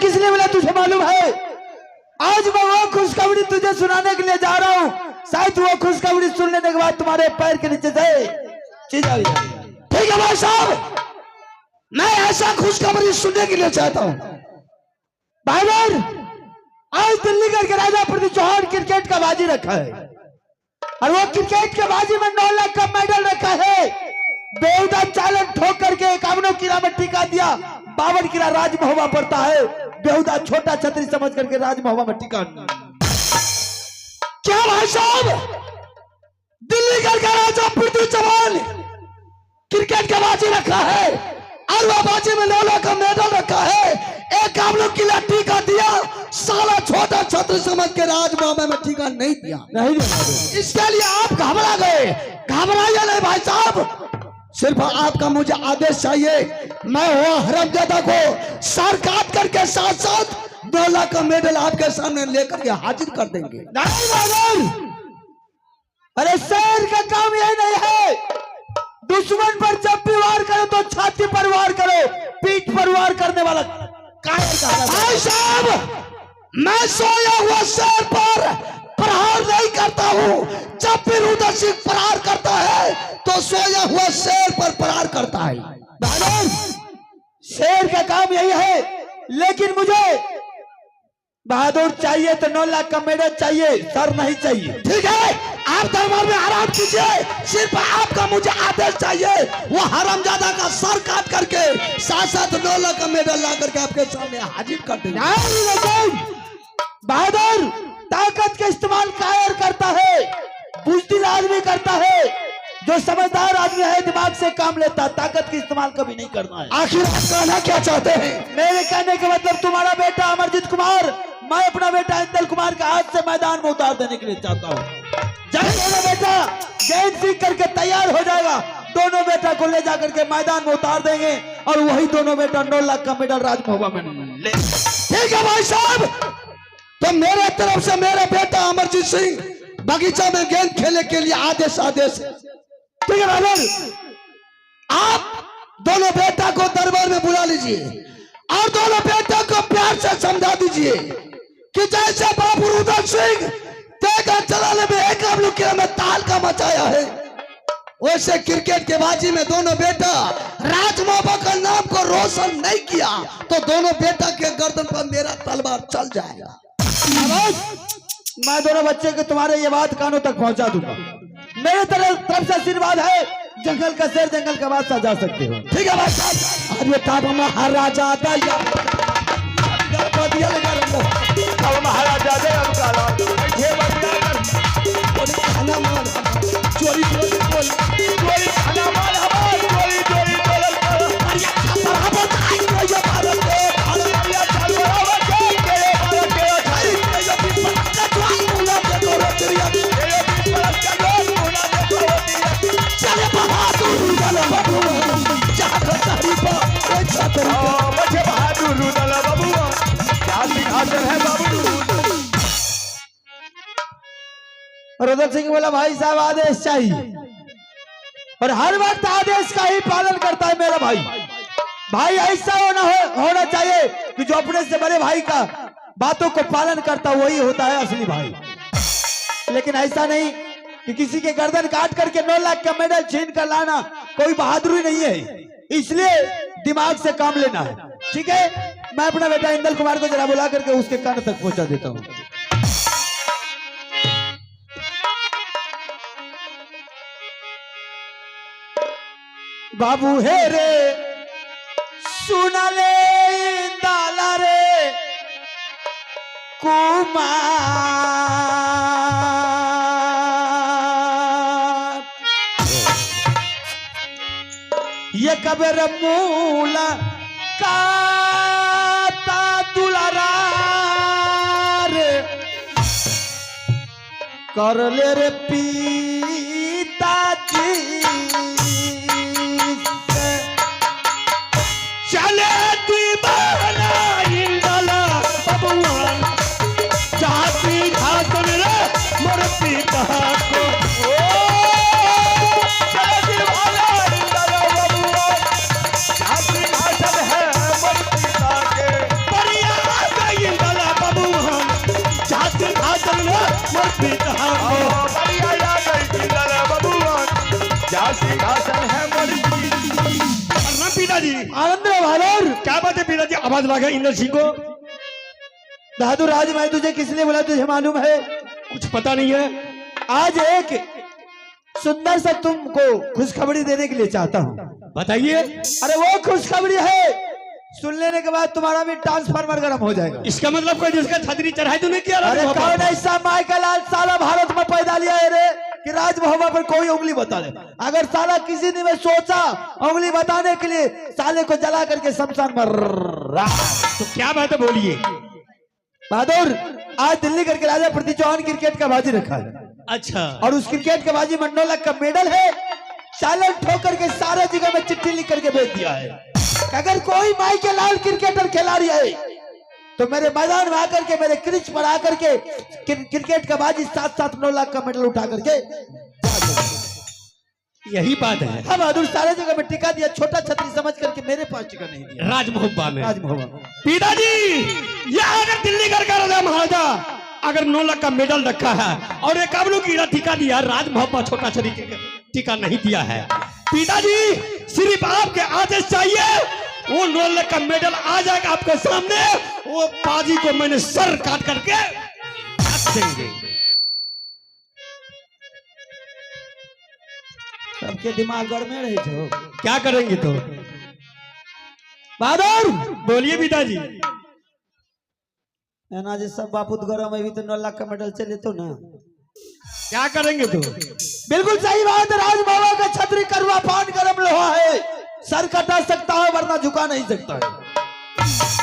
किस लिए मिला तुझे मालूम है? आज मैं वो खुशखबरी तुझे सुनाने के लिए जा रहा हूँ। शायद वो खुशखबरी सुन लेने के बाद तुम्हारे पैर के नीचे से चीज आ गई। ठीक है भाई साहब, मैं ऐसा खुशखबरी सुनने के लिए चाहता हूँ। भाई बहन, आज दिल्ली के राजा प्रदीप चौहान क्रिकेट का बाजी रखा है और वो क्रिकेट के बाजी में 9 लाख का मेडल रखा है। बेहुदा चालन ठोक करके 51 किला में टिका दिया। 52 किला राज महुआ पड़ता है। बेहुदा छोटा छतरी समझ करके राज महुआ में टिका। क्या भाई साहब, दिल्ली का राजा प्रदीप चौहान क्रिकेट का बाजी रखा है और वह बाजी में 9 लाख का मेडल रखा है। 51 किला टीका दिया, साला छोटा छत्र समझ के राजमामा में टीका नहीं दिया। नहीं, इसके लिए आप घबरा गए। घबराइए नहीं भाई साहब, सिर्फ आपका मुझे आदेश चाहिए। मैं वो हरामजादा को सर काट करके साथ साथ 2 लाख का मेडल आपके सामने लेकर के हाजिर कर देंगे। नहीं, अरे शेर का काम यही नहीं है। दुश्मन पर जब भी वार करो तो छाती पर वार करो, पीठ पर वार करने वाला भाई साहब, मैं सोया हुआ शेर पर प्रहार नहीं करता हूँ। जब भी रुद्र सिंह प्रहार करता है तो सोया हुआ शेर पर प्रहार करता है। शेर का काम यही है, लेकिन मुझे बहादुर चाहिए तो 9 लाख का मेडल चाहिए, सर नहीं चाहिए। ठीक है, आप दरबार में आराम कीजिए। सिर्फ आपका मुझे आदेश चाहिए। वो हरामजादा का सर काट करके साथ साथ 9 लाख का मेडल ला करके आपके सामने हाजिर कर देंगे। बहादुर ताकत का इस्तेमाल कायर करता है, बुजदिल आदमी करता है। जो समझदार आदमी है दिमाग से काम लेता, ताकत का इस्तेमाल कभी नहीं करना है। आखिर आप कहना क्या चाहते हैं? मेरे कहने का मतलब तुम्हारा बेटा अमरजीत कुमार, मैं अपना बेटा इंदल कुमार का हाथ से मैदान में उतार देने के लिए चाहता हूँ। जब दोनों बेटा गेंद सीख करके तैयार हो जाएगा, दोनों बेटा को ले जाकर के मैदान में उतार देंगे और वही दोनों बेटा 9 लाख का मेडल राज महुआ में ले। ठीक है भाई साहब, तो मेरे तरफ से मेरा बेटा अमरजीत सिंह बगीचा में गेंद खेलने के लिए आदेश है। ठीक है बहादुर, आप दोनों बेटा को दरबार में बुला लीजिए और दोनों बेटा को प्यार से समझा दीजिए कि जैसे बाबू रुद्र सिंह तेगा चलाने में 51 किला में ताल का मचाया है, वैसे क्रिकेट के बाजी में दोनों बेटा राजमामा का नाम को रोशन नहीं किया तो दोनों बेटा के गर्दन पर मेरा तलवार चल जाएगा। मैं दोनों बच्चे को तुम्हारे ये बात कानों तक पहुंचा दूंगा। मेरे तरफ से आशीर्वाद है। जंगल का शेर जंगल का बादशाह जा सकते हो। ठीक है भाई साहब, अब ये काब महाराजा आता है महाराजा चोरी रुद्र सिंह बोला भाई साहब आदेश चाहिए और हर वक्त आदेश का ही पालन करता है मेरा भाई। भाई ऐसा होना चाहिए कि जो अपने से बड़े भाई का बातों को पालन करता वही होता है असली भाई। लेकिन ऐसा नहीं कि किसी के गर्दन काट करके 9 लाख का मेडल छीन कर लाना कोई बहादुरी नहीं है। इसलिए दिमाग से काम लेना है। ठीक है, मैं अपना बेटा इंदल कुमार को जरा बुला करके उसके कान तक पहुंचा देता हूं। बाबू हे रे सुना ले इंदाला रे कुमार, ये कबर मूला काता दुलारा रे कर ले रे पिताजी बात है पिताजी? आवाज लगा इंद्र सिंह को। बहादुर आज मैं तुझे किस लिए बुलाया तुझे मालूम है? कुछ पता नहीं है। आज एक सुंदर सा तुमको खुशखबरी देने के लिए चाहता हूँ। बताइए। अरे वो खुशखबरी है, सुन लेने के बाद तुम्हारा भी ट्रांसफार्मर गर्म हो जाएगा। इसका मतलब कोई जिसका छतरी चढ़ाई तो नहीं किया? अरे कौन ऐसा माइकल आज साला भारत में पैदा लिया है रे कि राज महोबा पर कोई उंगली बता दे? अगर साला किसी ने में सोचा उंगली बताने के लिए, साले को जला करके शमशान में तो क्या बात है, बोलिए। बहादुर आज दिल्ली करके राजा प्रति चौहान क्रिकेट का बाजी रखा है। अच्छा। और उस क्रिकेट के बाजी में 9 लाख का मेडल है। सालन ठोकर के सारे जगह में चिट्ठी लिख करके भेज दिया है। अगर कोई माई के लाल क्रिकेटर खिलाड़ी है तो मेरे मैदान में आकर के, मेरे क्रिच पर आकर के क्रिकेट का बाजी 7-7 9 लाख का मेडल उठा करके। यही बात है। हाँ बहादुर, सारे जगह में टिका दिया, छोटा छतरी समझ करके मेरे पास टिका नहीं दिया। राजमहोबा में। राजमहोबा पिताजी, ये अगर दिल्ली का राजा महाराजा अगर 9 लाख का मेडल रखा है और एक अबलू की टीका दिया, राजमहोबा छोटा छतरी टीका नहीं दिया है। पिताजी सिर्फ आपके आदेश चाहिए, वो 9 लाख का मेडल आ जाएगा आपके सामने। वो बाजी को मैंने सर काट करके रख देंगे। सबके दिमाग गड़बड़ रहे थे। क्या करेंगे तो? बहादुर बोलिए पिताजी। ना जी सब बापूत गौरव में भी तो 9 लाख का मेडल चले तो ना। क्या करेंगे तो? बिल्कुल सही बात है। राजमहोबा का छतरी करुआ पान गरम लोहा है, सर कटा सकता है वरना झुका नहीं सकता है।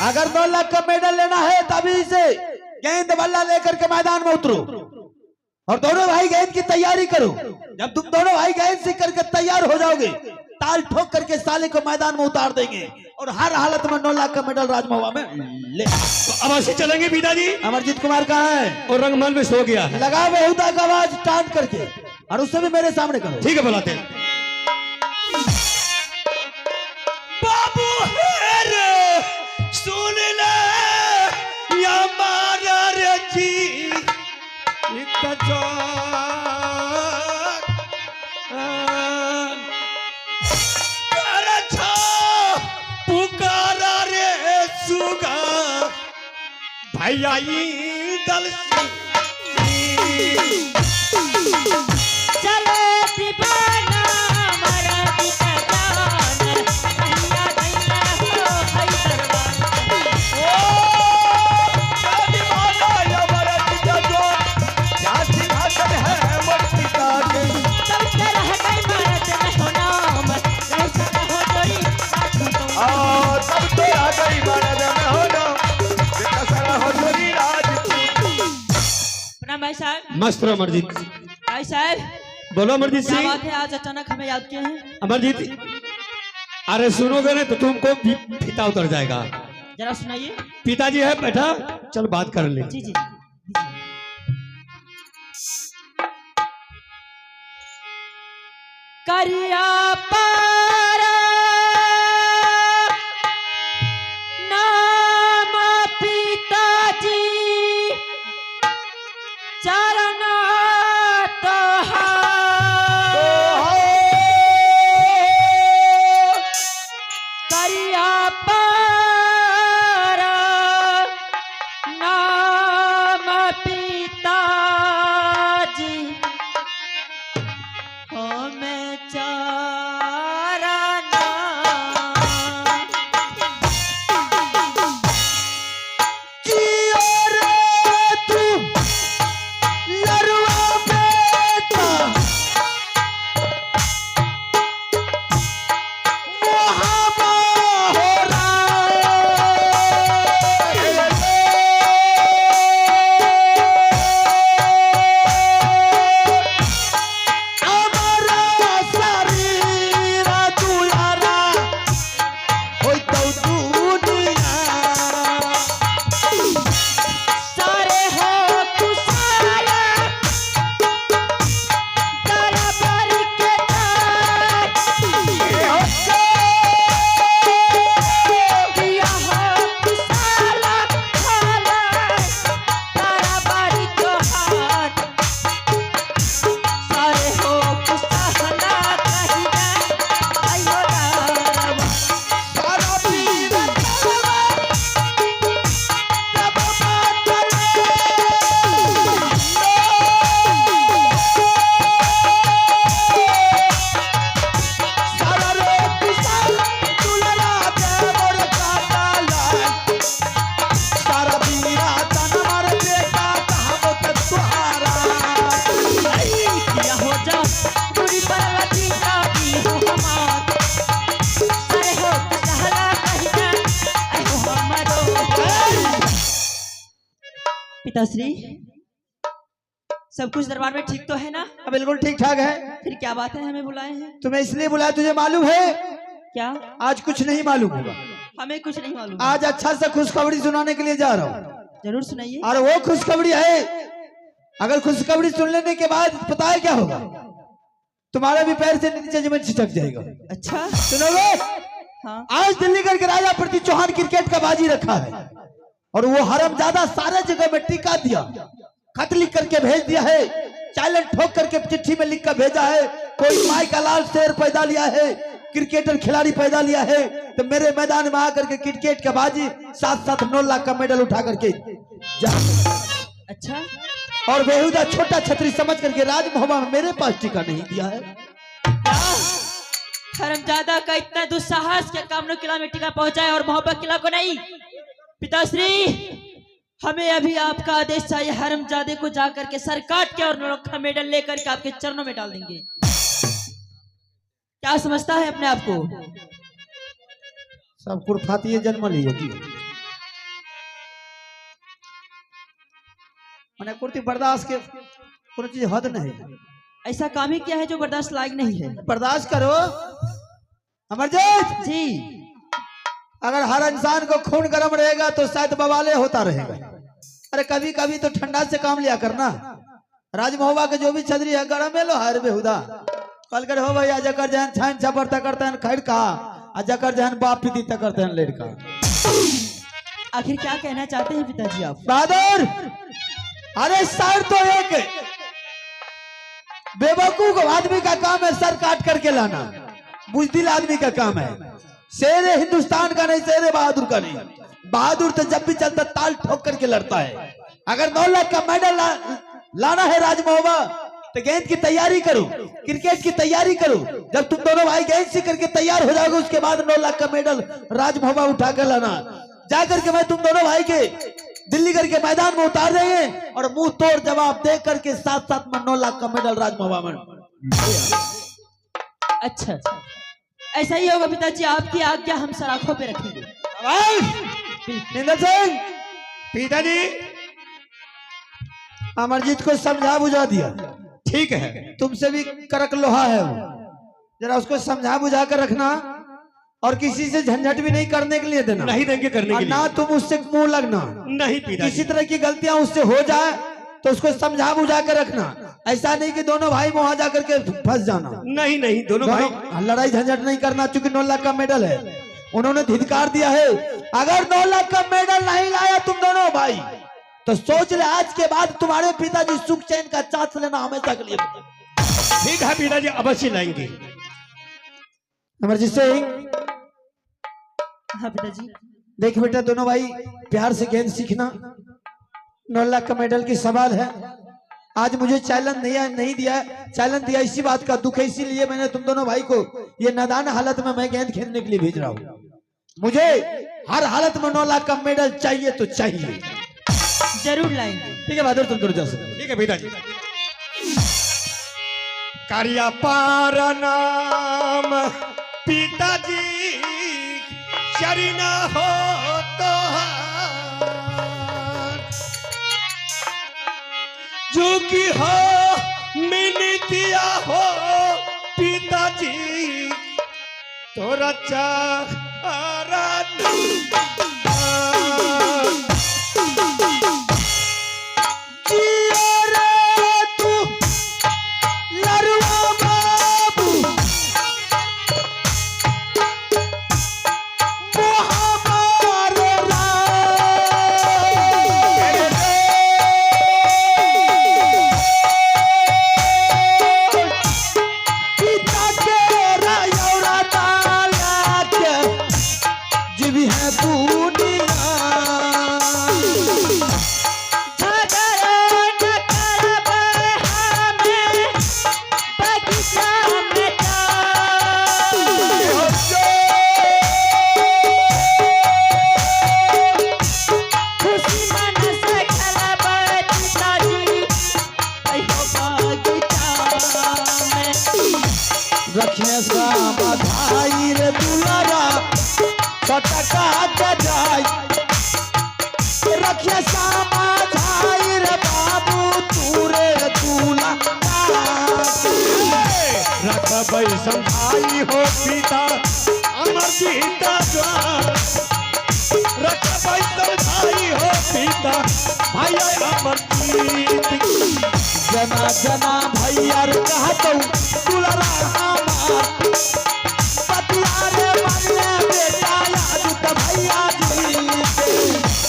अगर 9 लाख का मेडल लेना है तभी से गेंद बल्ला लेकर के मैदान में उतरो और दोनों भाई गेंद की तैयारी करो। जब तुम दोनों भाई गेंद सीख करके तैयार हो जाओगे, ताल ठोक करके साले को मैदान में उतार देंगे और हर हालत में 9 लाख का मेडल राजमहोबा में ले। तो अब ऐसे चलेंगे पिताजी? अमरजीत कुमार कहाँ है? और रंगमहल में सो गया है। लगा बेहुदा का आवाज टांट करके और उससे भी मेरे सामने करो। ठीक है, बुलाते हैं। बाबू हेर सुन ले या मारा रे जी पुकारा रे सुगा भैया दल चले दीवाना मरा दिता जान भैया भैया हो भाई दरबार ओ दीवाना या मरा दिता जान क्या सिंहासन है मोटी का के सब तरह गई मरद में हो नाम रह सका हो जोड़ी आ सब तो आ गई मरद में हो ना बेटा सारा हो जोड़ी प्रणाम भाई साहब। मस्त रहो अमरजीत। भाई साहब बोलो अमरजीत क्या सिंह। बात है, आज अचानक हमें याद किए हैं? अमरजीत, अरे सुनोगे ना तो तुमको भी फीता उतर जाएगा। जरा सुनाइए। पिताजी है बैठा, चल बात कर ले। जी जी। करिया पारा नाम पिताजी चरण करिया पारा नाम पिताजी हमें चार पिताश्री, सब कुछ दरबार में ठीक तो है ना? बिल्कुल ठीक ठाक है। फिर क्या बात है हमें बुलाए हैं? तुम्हें इसलिए बुलाया, तुझे मालूम है क्या? आज कुछ नहीं मालूम होगा। हमें कुछ नहीं मालूम। आज अच्छा सा खुशखबरी सुनाने के लिए जा रहा हूँ। जरूर सुनाइए। और वो खुशखबरी है, अगर खुशखबरी सुन लेने के बाद पता है क्या होगा, तुम्हारा भी पैर से नीचे जमीन छिटक जाएगा। अच्छा सुनोगे? हाँ। आज दिल्ली के राजा प्रति चौहान क्रिकेट का बाजी रखा है और वो हरामजादा सारे जगह में टिका दिया, खत लिख करके भेज दिया है, चाइलन ठोक करके चिट्ठी में लिख कर भेजा है, कोई माई का लाल शेर पैदा लिया है, क्रिकेटर खिलाड़ी पैदा लिया है, तो मेरे मैदान में आकर के क्रिकेट का बाजी साथ साथ 9 लाख का मेडल उठा करके जा। अच्छा। और बेहुदा छोटा छतरी समझ करके राजमहल में मेरे पास टिका नहीं दिया है। हरामजादा का इतना दुस्साहस के कामनो किला में टिका पहुंचाए और मोहब्बत किला को नहीं। पिताश्री, हमें अभी आपका आदेश चाहिए। हरामजादे को जाकर के सर काट के और नौलखा मेडल लेकर के आपके चरणों में डाल देंगे। क्या समझता है अपने आप को? सब कुरफाती जन्म लिए मैंने कुर्ती बर्दाश्त के कोई चीज हद नहीं। ऐसा काम ही किया है जो बर्दाश्त लायक नहीं है। बर्दाश्त करो अमरजीत जी। अगर हर इंसान को खून गर्म रहेगा तो शायद बवाले होता रहेगा। अरे कभी कभी तो ठंडा से काम लिया करना। राजमहुआ के जो भी छतरी है गरम में लो हर बेहुदा कल कर हो भैया जकर जहन छान छपरता करते हैं खैर का और जकर जहन बाप पीती करते हैं लेट का। आखिर क्या कहना चाहते हैं पिताजी आप? बहादुर, अरे सर तो एक बेवकूफ आदमी का काम है सर काट करके लाना, बुजदिल आदमी का काम है। शेर हिंदुस्तान का नहीं, शेर बहादुर का नहीं। बहादुर तो जब भी चलता ताल ठोक करके लड़ता है। अगर 9 लाख का मेडल लाना है राजमहुआ तो गेंद की तैयारी करो, क्रिकेट की तैयारी करो। जब तुम दोनों भाई गेंद सीख करके तैयार हो जाओगे उसके बाद 9 लाख का मेडल राजमहुआ उठा कर लाना। जाकर के मैं तुम दोनों भाई के दिल्ली करके मैदान में उतार देंगे और मुंह तोड़ जवाब दे करके साथ साथ में 9 लाख का मेडल राजमहुआ में। अच्छा, ऐसा ही होगा पिताजी। आपकी आज्ञा हम सराखों पे रखेंगे। इंदर सिंह, पिताजी अमरजीत को समझा बुझा दिया। ठीक है। तुमसे भी करक लोहा है वो, जरा उसको समझा बुझा कर रखना और किसी से झंझट भी नहीं करने के लिए देना। नहीं देंगे करने और के लिए। ना तुम उससे मुंह लगना। नहीं पिताजी। किसी तरह की गलतियां उससे हो जाए तो उसको समझा बुझा कर रखना। ऐसा नहीं कि दोनों भाई वहां जाकर के फंस जाना। नहीं नहीं, दोनों भाई लड़ाई झंझट नहीं करना, चूंकि 9 लाख का मेडल है। उन्होंने धिक्कार दिया है। अगर 9 लाख का मेडल नहीं लाया तुम दोनों भाई तो सोच ले आज के बाद तुम्हारे पिताजी सुख चैन का चांस लेना हमेशा के लिए। ठीक है पिताजी, अवश्य लाएंगे। अमरजीत सिंह, हाँ पिताजी। देख बेटा, दोनों भाई प्यार से गेंद सीखना। 9 लाख का मेडल की सवाल है। आज मुझे चैलेंज नहीं दिया, चैलेंज दिया इसी बात का दुख है, इसीलिए मैंने तुम दोनों भाई को ये नादान हालत में मैं गेंद खेलने के लिए भेज रहा हूँ। मुझे हर हालत में 9 लाख का मेडल चाहिए तो चाहिए। जरूर लाएंगे। ठीक है बहादुर, तुम दोनों जा सकते। ठीक है पिताजी। कारिया पार नाम पिताजी शरण हो तो जो की हो मिलतिया हो पिताजी तोरा चारा रखिए सामधाई रे दुलारा पटका जाए, रखिए सामधाई समझाई हो पिता अमरजीत द्वार रखबै समझाई हो पिता भैया अमरजीत जना जना भैया कहतौ दुलरा हमार पतियारे बनले बेटा याद त भैया जी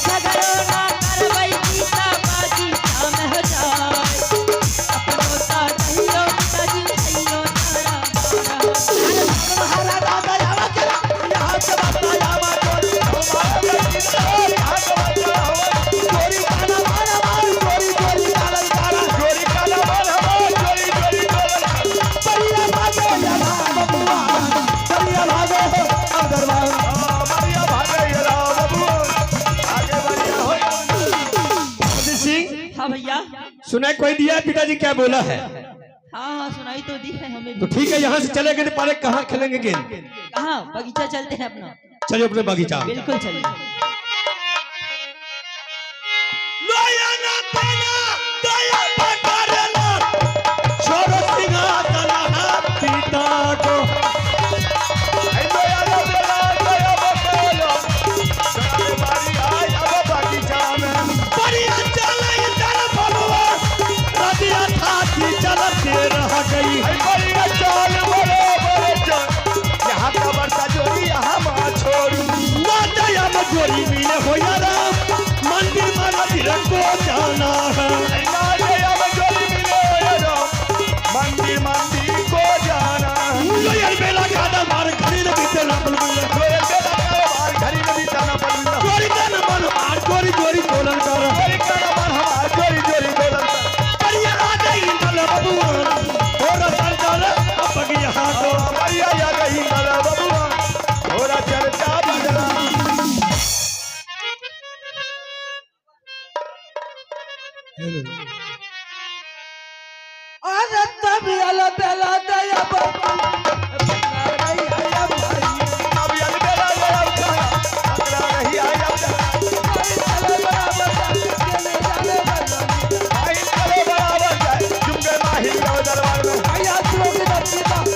झगड़ो ना करबै गीता बाजी काम हो जाए अपनो सा कहियो पिताजी कहियो तारा हरा दादा यावा के यहाँ से बताया मा चोरी चोरी काना मारा मार चोरी चोरी काला काला चोरी काला मारा मार चोरी चोरी बढ़िया भागे यारा बबुआ बढ़िया भागे अगरवाल बढ़िया भागे यारा बबुआ आगे बढ़िया हो सिंह हाँ भैया सुना कोई दिया है पिताजी क्या बोला है? हाँ हाँ सुनाई तो दी है हमें तो भी। ठीक है यहाँ से चले गए पहले कहाँ खेलेंगे गेंद? कहाँ बगीचा चलते हैं अपना चलिए अपने बगीचा। बिल्कुल चलिए छोड़ो सिंहासन पिता को बढ़िया चले चल बलुआ रबिया थाती चलते रह गई वादया मजोरी मिले हो यारा मंदिर में मंदिर को जाना है मंदिर मंदिर को जाना लोयर बेला कादा मार घड़ी न बीते ना बलबुल लोयर बेला कारोबार घड़ी में बिताना पड़ता चोरी का न मन मार चोरी चोरी बोलन कर चोरी का नंबर हमारा चोरी चोरी बोलता बढ़िया आ गई नल बबुआ और चल चल अब बगिया तो बढ़िया या गई नल बबुआ थोड़ा चर्चा बदला अरे तब अल बेला दया बबुआ अब अल बेला दया उठा अगला रही आया चले बराबर जाए चुपके माही का दरबार में भैया चलो के दरबार में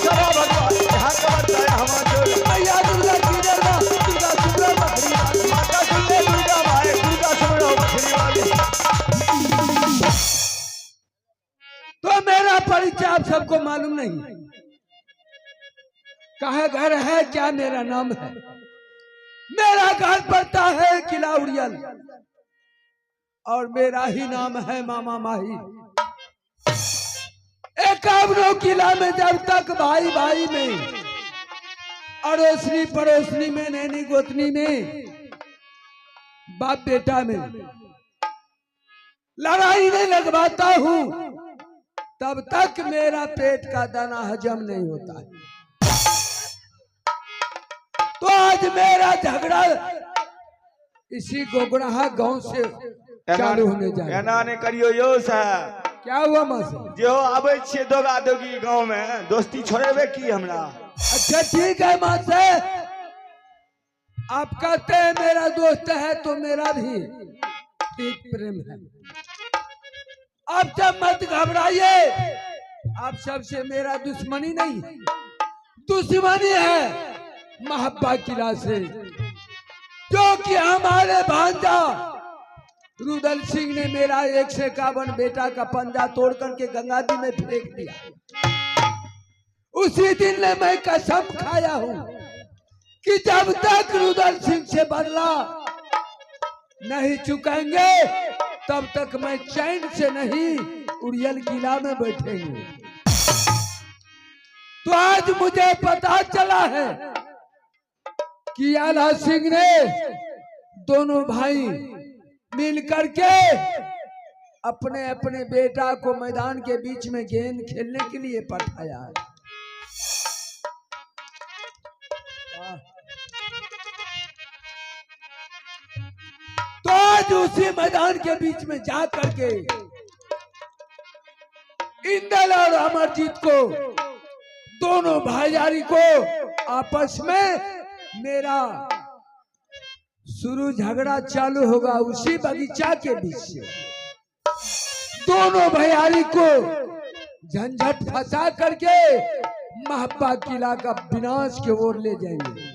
सभा भगवान यहाँ का बताया हमारे भैया दुर्गा की दरबार दुर्गा सुंदर बकरी माता सुंदर दुर्गा भाई दुर्गा सुंदर बकरी वाली तो मेरा परिचय आप सबको मालूम नहीं कहाँ घर है क्या मेरा नाम है मेरा घर पड़ता है किला उड़ियल और मेरा ही नाम है मामा माही एकावनों किला में जब तक भाई भाई में अड़ोसनी पड़ोसनी में नैनी गोतनी में बाप बेटा में लड़ाई नहीं लगवाता हूँ तब तक मेरा पेट का दाना हजम नहीं होता है तो आज मेरा झगड़ा इसी गोगड़हा गांव से चालू होने जा रहा है। एना ने करियो यो सा क्या हुआ मासी जो आबे छे दोगा दोगी गांव में दोस्ती छोड़ेबे की हमरा अच्छा ठीक है मासे आप कहते हैं मेरा दोस्त है तो मेरा भी ठीक प्रेम है आप सब मत घबराइए आप सबसे मेरा दुश्मनी नहीं दुश्मनी है महब्बा किला से जो कि हमारे भांजा रुदल सिंह ने मेरा 151 बेटा का पंजा तोड़ करके गंगा जी में फेंक दिया उसी दिन ने मैं कसम खाया हूं कि जब तक रुदल सिंह से बदला नहीं चुकाएंगे तब तक मैं चैन से नहीं उड़ियल किला में बैठेंगे तो आज मुझे पता चला है कि आला सिंह ने दोनों भाई मिल करके अपने अपने बेटा को मैदान के बीच में गेंद खेलने के लिए पठाया है तो आज उसी मैदान के बीच में जा करके इंदल और अमरजीत को दोनों भाईजारी को आपस में मेरा शुरू झगड़ा चालू होगा उसी बगीचा के बीच से दोनों भैयारी को झंझट फंसा करके महब्बा किला का विनाश की ओर ले जाएंगे।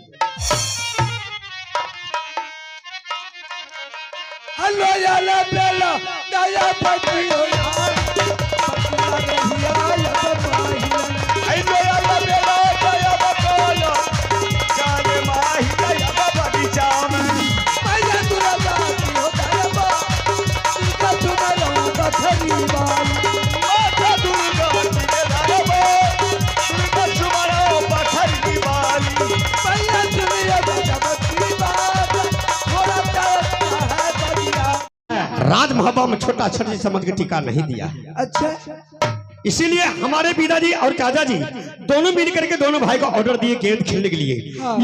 हलो याला बेला दया पति हो यार पतिया रहिया या बेला दया बकोलो जाने माही दया बगीचा में मैया दुर्गा की हो दया तुमका तुम्हारा पथरी बाल माता दुर्गा की दया तुमका तुम्हारा पथरी बाल मैया दुर्गा पथरी बाल थोड़ा तरसता है बलिया। राज मोहब्बा में छोटा छड़ी समझ के टीका नहीं दिया। अच्छा इसीलिए हमारे पिताजी और चाचा जी दोनों मिल करके दोनों भाई को ऑर्डर दिए गेंद खेलने के लिए।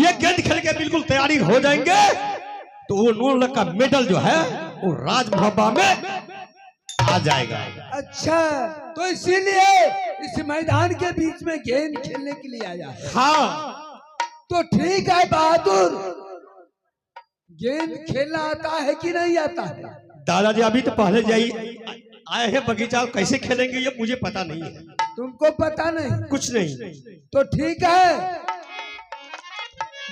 ये गेंद खेल के बिल्कुल तैयारी हो जाएंगे तो वो 9 लाख का मेडल जो है वो राज मोहब्बा में आ जाएगा। अच्छा तो इसीलिए इस मैदान के बीच में गेंद खेलने के लिए आया है। हाँ तो ठीक है बहादुर, गेंद खेलना आता है कि नहीं आता है? दादाजी अभी तो पहले जाइए आए हैं बगीचा, कैसे खेलेंगे ये मुझे पता नहीं है। तुमको पता नहीं? कुछ नहीं। तो ठीक है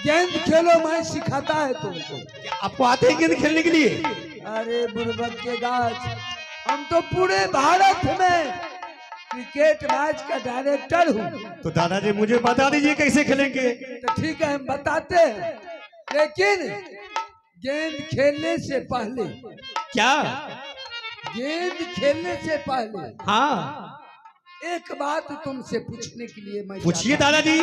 गेंद खेलो, मैं सिखाता है तुमको। आपको आते हैं गेंद खेलने के लिए? अरे बुड़बक के गाछ, हम तो पूरे भारत में क्रिकेट मैच का डायरेक्टर हूँ। तो दादाजी मुझे बता दीजिए कैसे खेलेंगे। तो ठीक है हम बताते हैं, लेकिन गेंद खेलने से पहले क्या? गेंद खेलने से पहले हाँ एक बात तुमसे पूछने के लिए मैं पूछिए दादाजी।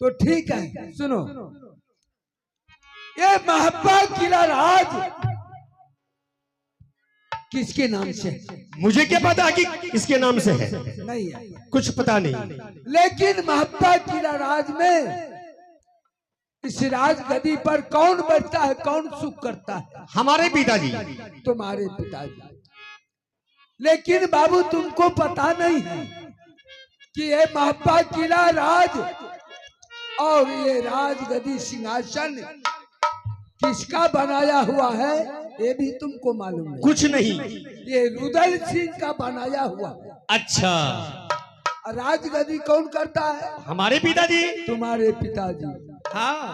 तो ठीक है सुनो, ये महब्बा किला राज किसके नाम से है? मुझे क्या पता कि किसके नाम से है, नहीं है, कुछ पता नहीं। लेकिन महब्बा किला राज में इस राज गद्दी पर कौन बैठता है, कौन सुख करता है? हमारे पिताजी। तुम्हारे पिताजी। लेकिन बाबू तुमको पता नहीं है कि ये महब्बा किला राज और ये राजगद्दी सिंहासन किसका बनाया हुआ है ये भी तुमको मालूम नहीं? कुछ नहीं। ये रुदल सिंह का बनाया हुआ है। अच्छा राजगद्दी कौन करता है? हमारे पिताजी। तुम्हारे पिताजी। हाँ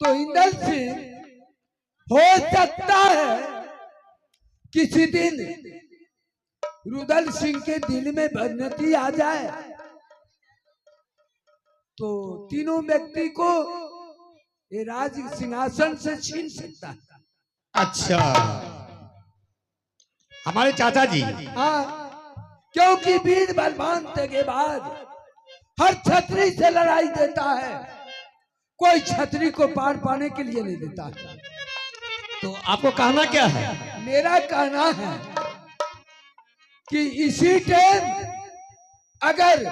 तो इंदल सिंह हो सकता है किसी दिन रुदल सिंह के दिल में बदनती आ जाए तो तीनों व्यक्ति को ये राज सिंहासन से छीन सकता है। अच्छा हमारे चाचा जी। हाँ, क्योंकि वीर बलवान तेगेबाज हर छतरी से लड़ाई देता है, कोई छतरी को पार पाने के लिए नहीं देता। तो आपको कहना क्या है? मेरा कहना है कि इसी टाइम अगर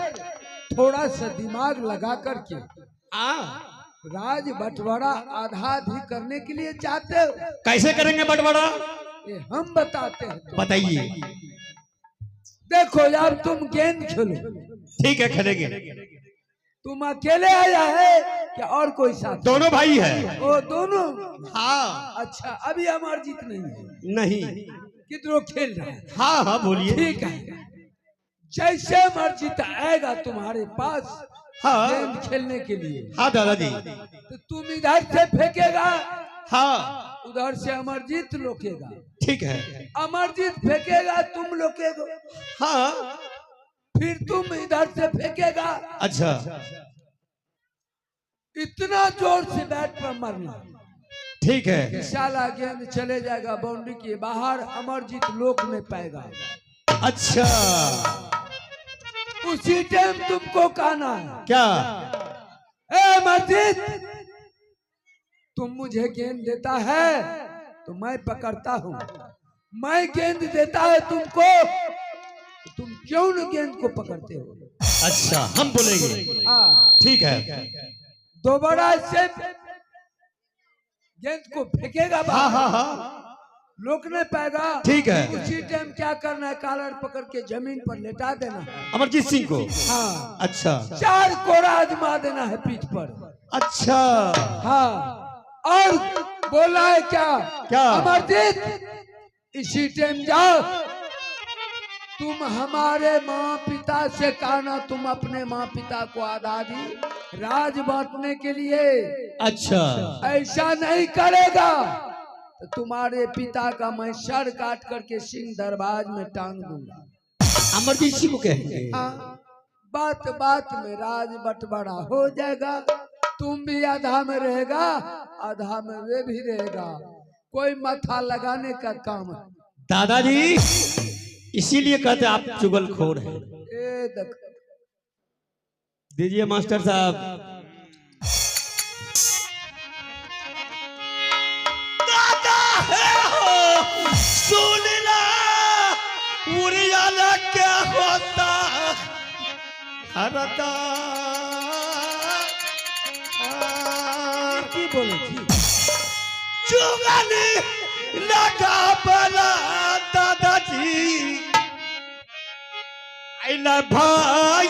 थोड़ा सा दिमाग लगा करके राज बंटवारा आधा आधी करने के लिए चाहते हो, कैसे करेंगे बंटवारा? ये हम बताते हैं। बताइए। देखो यार तुम गेंद खेलो। ठीक है खेलेंगे। तुम अकेले आया है क्या और कोई साथ? दोनों भाई है। ओ दोनों? हाँ। अच्छा अभी हमार जीत नहीं है? नहीं। किधरों खेल रहा है? हाँ हाँ बोलिए। ठीक है, जैसे मर्जीत आएगा तुम्हारे पास हाँ गेंद खेलने के लिए, हाँ दादाजी, तो तुम इधर से फेंकेगा, हाँ उधर से अमरजीत लोकेगा। ठीक है। अमरजीत फेंकेगा तुम लोकेगा, हाँ फिर तुम इधर से फेंकेगा। अच्छा इतना जोर से बैट पर मरना, ठीक है। साला गेंद चले जाएगा बाउंड्री के बाहर, अमरजीत लोक नहीं पाएगा। अच्छा उसी टाइम तुमको कहना है क्या? ए अमरजीत, तुम मुझे गेंद देता है तो मैं पकड़ता हूँ, मैं गेंद देता है तुमको तो तुम क्यों न गेंद को पकड़ते हो? अच्छा हम बोलेंगे। हाँ ठीक है। दोबारा से गेंद को फेंकेगा हाँ बाहर, हाँ हाँ रोकने पाएगा। ठीक है। उसी टाइम क्या करना है, कॉलर पकड़ के जमीन पर लेटा देना है। अमरजीत सिंह को। हाँ अच्छा 4 कोड़ा आजमा देना है पीठ पर। अच्छा हाँ और बोला है क्या? क्या? अमरजीत इसी टाइम जाओ तुम हमारे माँ पिता से कहना, तुम अपने माँ पिता को आज़ादी राज बांटने के लिए। अच्छा ऐसा नहीं करेगा तो तुम्हारे पिता का मैं सर काट करके सिंह दरबार में टांग दूंगा। अमरजीत सिंह को कहेंगे। हाँ, बात बात में राज बंटवारा हो जाएगा। तुम भी आधा में रहेगा, आधा में वे भी रहेगा। कोई माथा लगाने का काम है। दादाजी इसीलिए कहते आप चुगलखोर हैं। ए देख, दीजिए मास्टर साहब। दादा है हो सुनना उड़ियाला क्या होता हरदा की बोले थी? चुगली लगा बला दादाजी आइला भाई